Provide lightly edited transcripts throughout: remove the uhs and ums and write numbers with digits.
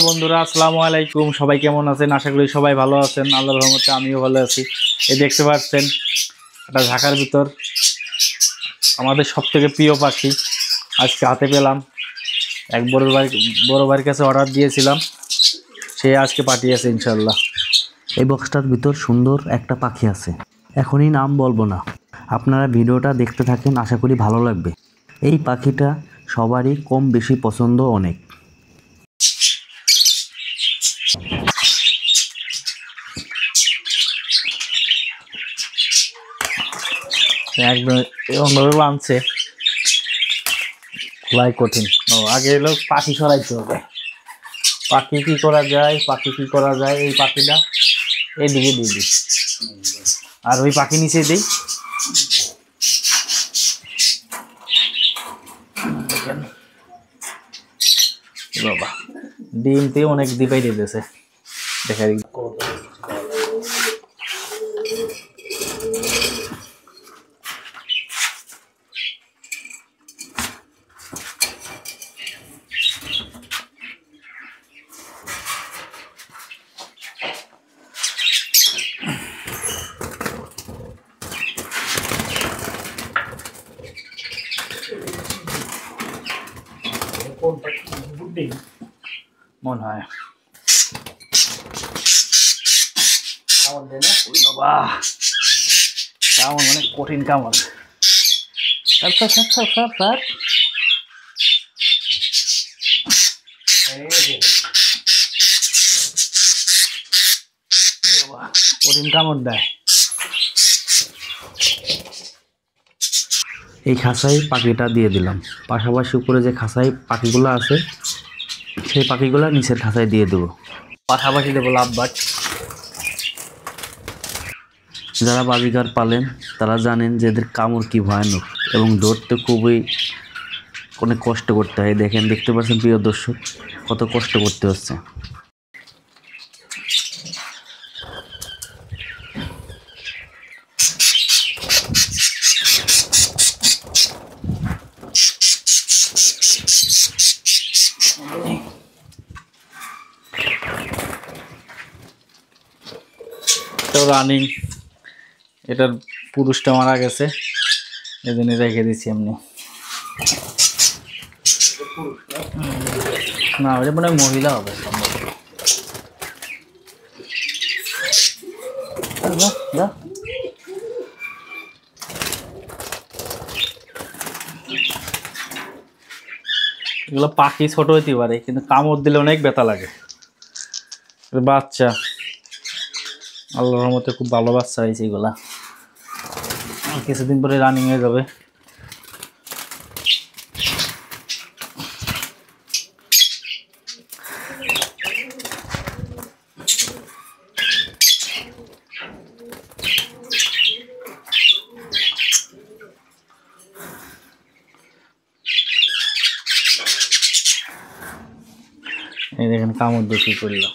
বন্ধুরা আসসালামু আলাইকুম। সবাই কেমন আছেন? আশা করি সবাই ভালো আছেন। আল্লাহর রহমতে আমিও ভালো আছি। এই দেখতে পাচ্ছেন একটা ঢাকার ভিতর আমাদের সবথেকে প্রিয় পাখি আজকে হাতে পেলাম। এক বড় ভাইয়ের কাছে অর্ডার দিয়েছিলাম, সে আজকে পাঠিয়েছে ইনশাল্লাহ। এই বক্সটার ভিতর সুন্দর একটা পাখি আছে, এখনই নাম বলবো না, আপনারা ভিডিওটা দেখতে থাকেন, আশা করি ভালো লাগবে। এই পাখিটা সবারই কম বেশি পছন্দ অনেক। একদম এরকমভাবে বানছে, খোলাই কঠিন। আগে এলো পাখি সরাইতে হবে। পাখি কি করা যায়, এই পাখিটা এইদিকে দিয়ে দিই আর ওই পাখি নিচে দিই। বাবা ডিমতে অনেক দিপাই দিতেছে, দেখা দিই। মনে হয় বাবা কামড় মানে কঠিন কামড়। কঠিন কামড় দেয়। এই খাঁচায় পাখিটা দিয়ে দিলাম, পাশাপাশি উপরে যে খাঁচায় পাখিগুলো আছে সেই পাখিগুলো নিচের খাঁচায় দিয়ে দেবো। পাশাপাশি দেবো লাভ বাট। যারা বাজিগার পালেন তারা জানেন যে এদের কামড় কি ভয়ানক এবং ধরতে খুবই অনেক কষ্ট করতে হয়। দেখতে পাচ্ছেন প্রিয় দর্শক, কত কষ্ট করতে হচ্ছে। রানিং, এটার পুরুষটা মারা গেছে, এজন্য রেখে দিচ্ছি এমনি। না ওটা মনে হয় মহিলা হবে সম্ভবত। এগুলো পাখি ছোট হইতে পারে, কিন্তু কামড় দিলে অনেক ব্যথা লাগে। বাচ্চা আল্লাহর রহমতে খুব ভালো বাচ্চা হয়েছে এগুলা, কিছুদিন পরে রানিং হয়ে যাবে। এই দেখেন কামড় বেশি করলো।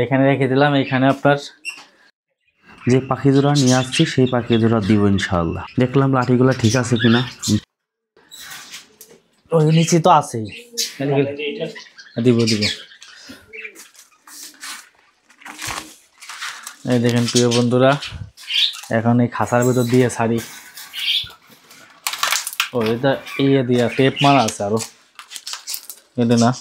এখানে রেখে দিলাম। এখানে আপনার যে পাখি জোড়া নিয়ে আসছি সেই পাখি জোড়া দিব ইনশাআল্লাহ। দেখলাম লাঠিগুলো ঠিক আছে কিনা। ওই নিচে তো আছেই, দিব। এই দেখেন প্রিয় বন্ধুরা, এখন এই খাঁচার ভিতর দিয়ে ছাড়ি। ও এটা ইয়ে দিয়া টেপ মারা আছে আরো, এটা না।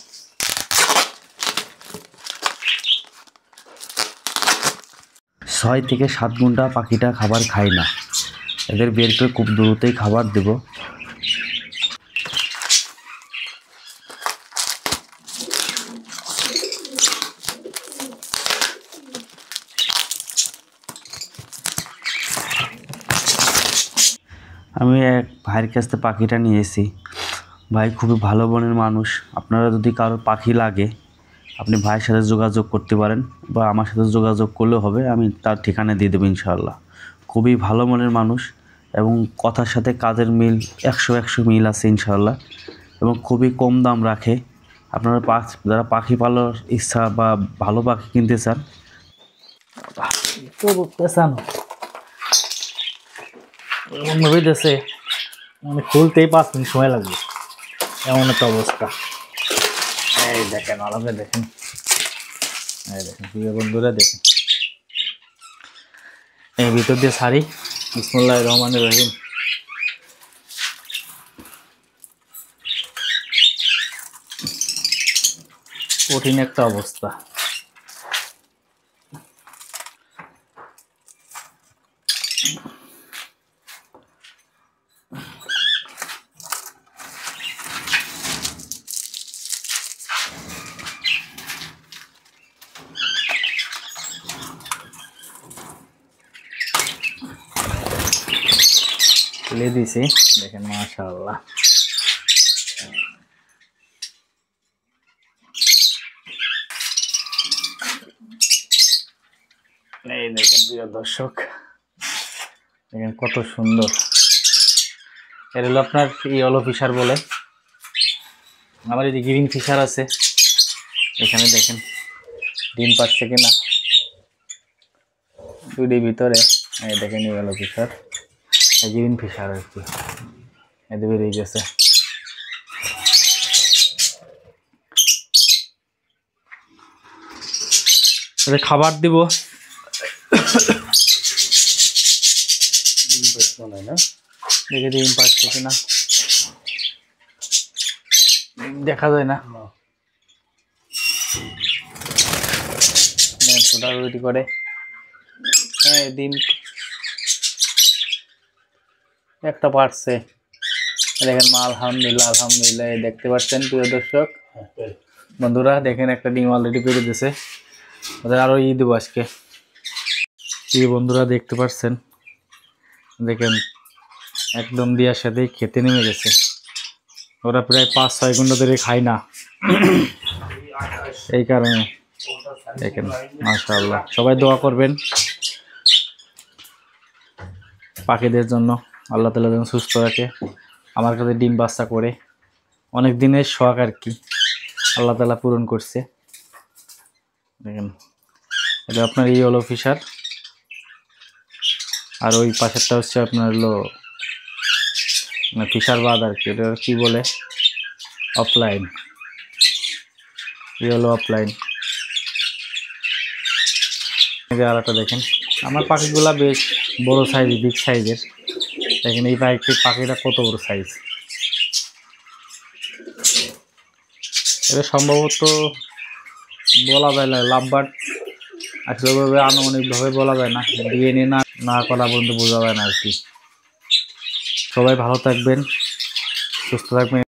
ছয় থেকে 7 ঘন্টা পাখিটা খাবার খায় না, এদের বের করে খুব দ্রুতই খাবার দেব। আমি এক ভাইয়ের কাছ থেকে পাখিটা নিয়েছি। ভাই খুবই ভালো মনের মানুষ। আপনারা যদি কারো পাখি লাগে আপনি ভাইয়ের সাথে যোগাযোগ করতে পারেন, বা আমার সাথে যোগাযোগ করলেও হবে, আমি তার ঠিকানা দিয়ে দেবো ইনশাআল্লাহ। খুবই ভালো মনের মানুষ এবং কথার সাথে কাজের মিল 100 মিল আছে ইনশাআল্লাহ, এবং খুবই কম দাম রাখে। আপনারা যারা পাখি পালার ইচ্ছা বা ভালো পাখি কিনতে চান, তো পেছানো মনে হইতেছে মানে খুলতেই 5 মিনিট সময় লাগবে, এমন একটা অবস্থা। এই দেখেন, আলাদা দেখেন, এই দেখেন প্রিয় বন্ধুরা, দেখেন এই ভিতর দিয়ে ছাড়ি। বিসমিল্লাহির রহমানির রহিম। কঠিন একটা অবস্থা। তুলে দিছি, দেখেন মাশাআল্লাহ। এই দেখেন প্রিয় দর্শক, দেখেন কত সুন্দর। এর হলো আপনার ইয়েলো ফিশার বলে। আমার এই যে গ্রিন ফিশার আছে, এখানে দেখেন ডিম পাচ্ছে কিনা দুটির ভিতরে। এই দেখেন ইয়েলো ফিশার, গ্রিন ফিশার আর কি, এদের বেরিয়ে গেছে। খাবার দিব, দেখে ডিম পাচ্ছে কিনা, দেখা যায় না। ছোটাছুটি করে, হ্যাঁ ডিম একটা পারছে, দেখেন মা, আলহামদুলিল্লাহ আলহামদুলিল্লাহ। দেখতে পাচ্ছেন প্রিয় দর্শক বন্ধুরা, দেখেন একটা ডিম অলরেডি পেরে দিয়েছে। ওদের আরো দেবো আজকে। প্রিয় বন্ধুরা দেখতে পাচ্ছেন, দেখেন একদম দিয়ার সাথে খেতে নেমে গেছে। ওরা প্রায় 5-6 ঘন্টা ধরে খায় না, এই কারণে। দেখেন মাশাআল্লাহ, সবাই দোয়া করবেন পাখিদের জন্য, আল্লাহ তাআলা যেন সুস্থ রাখে। আমার কাছে ডিম বাচ্চা করে অনেক দিনের শখ আর কি, আল্লাহ তাআলা পূরণ করছে। দেখেন এটা আপনার ইয়েলো ফিশার, আর ওই পাশেরটা হচ্ছে আপনার হলো ফিশার বাদ আর কি, এটা কি বলে, অফলাইন, ইয়েলো অফলাইন। আর একটা দেখেন, আমার পাখিগুলা বেশ বড় সাইজ, বিগ সাইজের। দেখেন এই পাখিটা কত বড় সাইজ। এটা সম্ভবত বলা যায় না লাভবার্ড, আসলে আনুমানিকভাবে বলা যায় না, ডিএনএ না করা পর্যন্ত বোঝা যায় না আর কি। সবাই ভালো থাকবেন, সুস্থ থাকবেন।